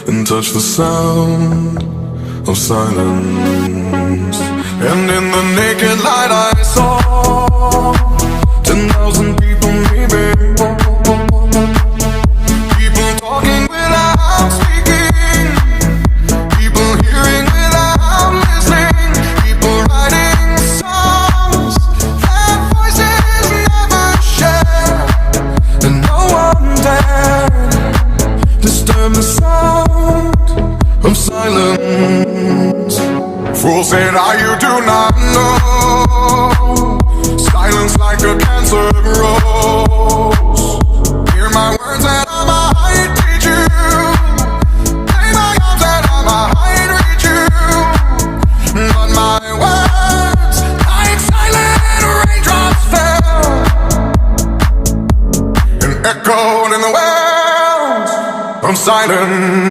and touch the sound of silence. And in the naked light I saw 10,000 people maybe, people talking without speaking, people hearing without listening, people writing songs that voices never share, and no one dared disturb the sound of silence. Fool said, you do not know. Silence like a cancer grows. Hear my words and I might teach you. Play my arms and I might reach you. But my words, like silent raindrops fell and echoed in the wells of silence.